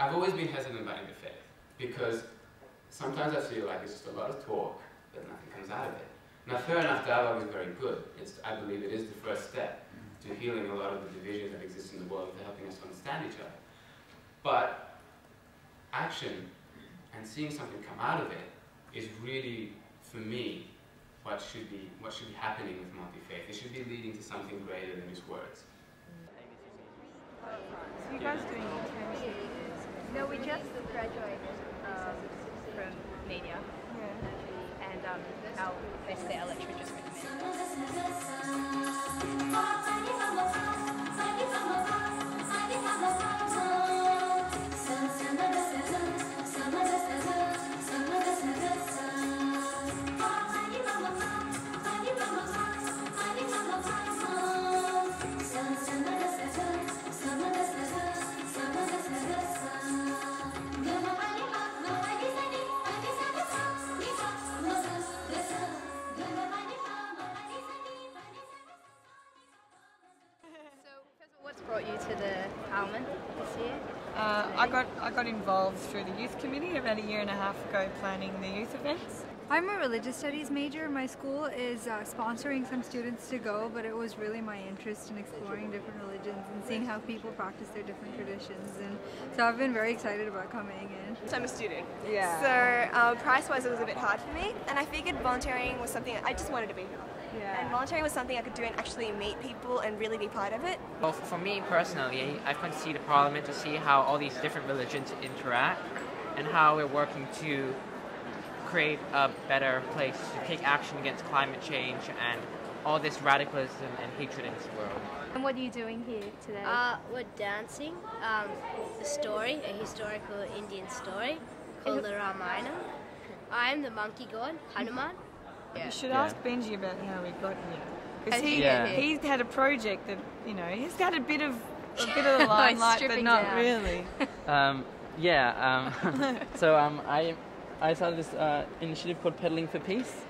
I've always been hesitant about interfaith because sometimes I feel like it's just a lot of talk, but nothing comes out of it. Now, fair enough, dialogue is very good. I believe it is the first step to healing a lot of the division that exists in the world, to helping us to understand each other. But action and seeing something come out of it is really, for me, what should be happening with multi-faith. It should be leading to something greater than just words. So you guys doing internships? No, we just graduated from media. Yeah. And basically our lecturer just recommended. What's brought you to the Parliament this year? I got involved through the youth committee about a year and a half ago, planning the youth events. I'm a religious studies major. My school is sponsoring some students to go, but it was really my interest in exploring different religions and seeing how people practice their different traditions, and so I've been very excited about coming in. So I'm a student, Yeah. so price-wise it was a bit hard for me, and I figured volunteering was something I just wanted to be here. Yeah. And volunteering was something I could do and actually meet people and really be part of it. Well, for me personally, I've come to see the Parliament to see how all these different religions interact and how we're working to create a better place to take action against climate change and all this radicalism and hatred in this world. And what are you doing here today? We're dancing the story, a historical Indian story called the Ramayana. I'm the monkey god, Hanuman. You should ask Benji about how we got here, because Yeah. he had a project that, you know, he's got a bit of the limelight, but Stripping not down. really. So I started this initiative called Pedaling for Peace,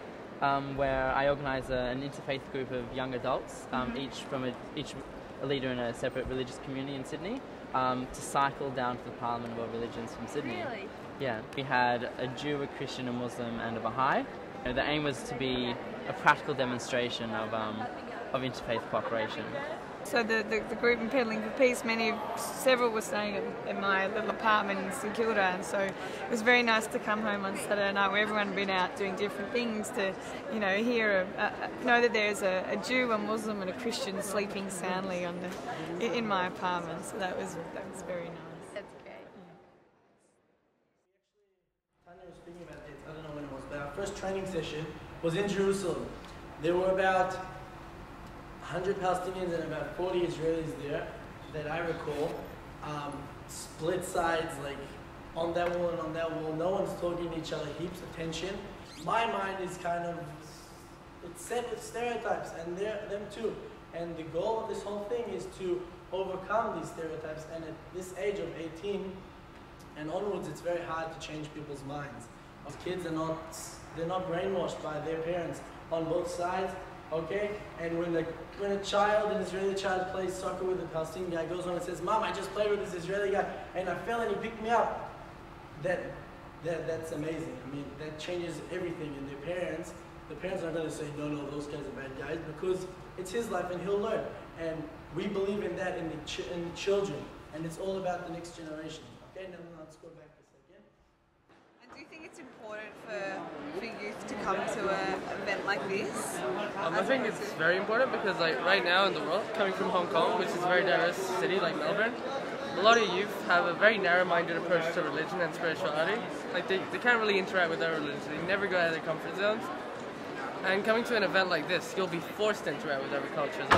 where I organise an interfaith group of young adults, each a leader in a separate religious community in Sydney, to cycle down to the Parliament of World Religions from Sydney. Really? Yeah, we had a Jew, a Christian, a Muslim, and a Baha'i. The aim was to be a practical demonstration of interfaith cooperation. So the group in Pedaling for Peace, several were staying in my little apartment in St Kilda, and so it was very nice to come home on Saturday night where everyone had been out doing different things to, you know, know that there's a Jew, a Muslim, and a Christian sleeping soundly in my apartment. So that was very nice. That's great. Tanya was speaking about it, I don't know when it was, but our first training session was in Jerusalem. There were about 100 Palestinians and about 40 Israelis there that I recall. Split sides, like on that wall and on that wall. No one's talking to each other, heaps of tension. My mind is kind of, it's set with stereotypes, and them too. And the goal of this whole thing is to overcome these stereotypes, and at this age of 18 and onwards, it's very hard to change people's minds. Kids are they're not brainwashed by their parents on both sides, okay? And when an Israeli child plays soccer with a Palestinian guy, goes on and says, "Mom, I just played with this Israeli guy and I fell and he picked me up," that's amazing. I mean, that changes everything. And the parents are going to say, "No, those guys are bad guys," because it's his life and he'll learn. And we believe in that in the children, and it's all about the next generation. Okay, now let's go back a second. And do you think it's important for youth to come to an event like this? I think it's very important because, like, right now in the world, coming from Hong Kong, which is a very diverse city like Melbourne, a lot of youth have a very narrow-minded approach to religion and spirituality. Like, they can't really interact with their religion. They never go out of their comfort zones. And coming to an event like this, you'll be forced to interact with other cultures.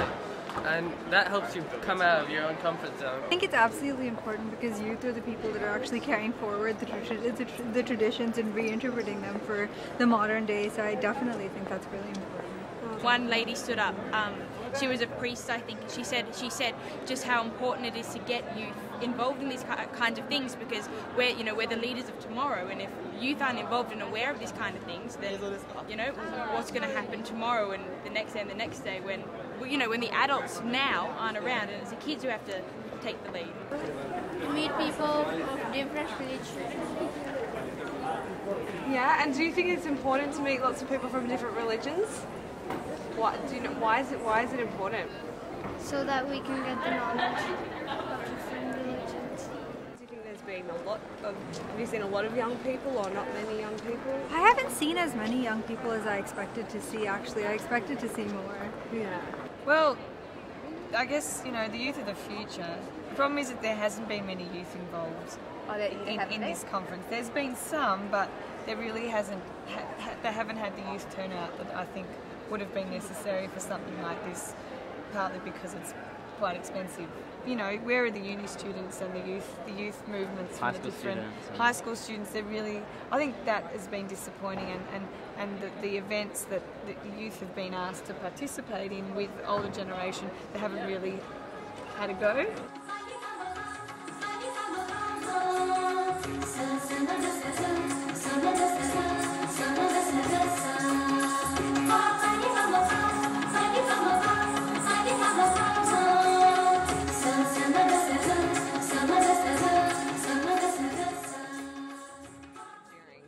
And that helps you come out of your own comfort zone. I think it's absolutely important because youth are the people that are actually carrying forward the traditions and reinterpreting them for the modern day, so I definitely think that's really important. One lady stood up, she was a priest, I think, and she said just how important it is to get youth involved in these kinds of things, because we're the leaders of tomorrow, and if youth aren't involved and aware of these kind of things, then what's going to happen tomorrow and the next day and the next day when you know, when the adults now aren't around, and it's the kids who have to take the lead. Meet people of different religions. Yeah, and do you think it's important to meet lots of people from different religions? Why is it important? So that we can get the knowledge of different religions. Do you think there's been have you seen a lot of young people or not many young people? I haven't seen as many young people as I expected to see, actually. I expected to see more. Yeah. Well, I guess, you know, the youth are the future. The problem is that there hasn't been many youth involved in this conference. There's been some, but there really hasn't. They haven't had the youth turnout that I think would have been necessary for something like this. Partly because it's quite expensive. You know, where are the uni students and the youth movements from the different high school students? They're really, I think that has been disappointing, and the events that the youth have been asked to participate in with older generation, they haven't really had a go.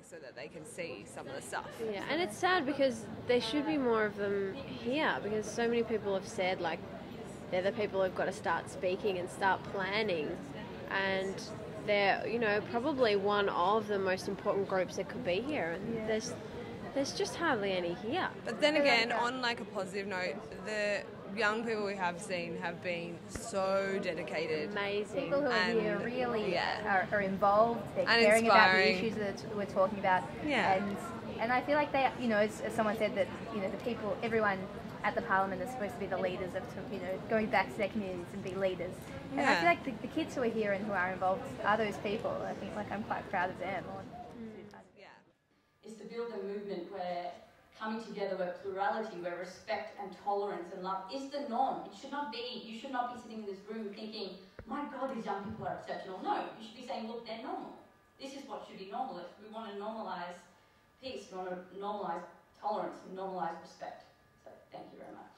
So that they can see some of the stuff. Yeah, and it's sad because there should be more of them here, because so many people have said like they're the people who've got to start speaking and start planning, and they're, you know, probably one of the most important groups that could be here, and there's just hardly any here. But then again, on like a positive note, the young people we have seen have been so dedicated. Amazing. People who are here really are involved, they're caring about the issues that we're talking about. Yeah. And I feel like they, you know, as someone said, that, you know, the people, everyone at the Parliament is supposed to be the leaders of, you know, going back to their communities and be leaders. And I feel like the kids who are here and who are involved are those people. I think, like, I'm quite proud of them. Is to build a movement where coming together, where plurality, where respect and tolerance and love is the norm. It should not be, you should not be sitting in this room thinking, my God, these young people are exceptional. No, you should be saying, look, they're normal. This is what should be normal. If we want to normalise peace, we want to normalise tolerance and normalise respect. So thank you very much.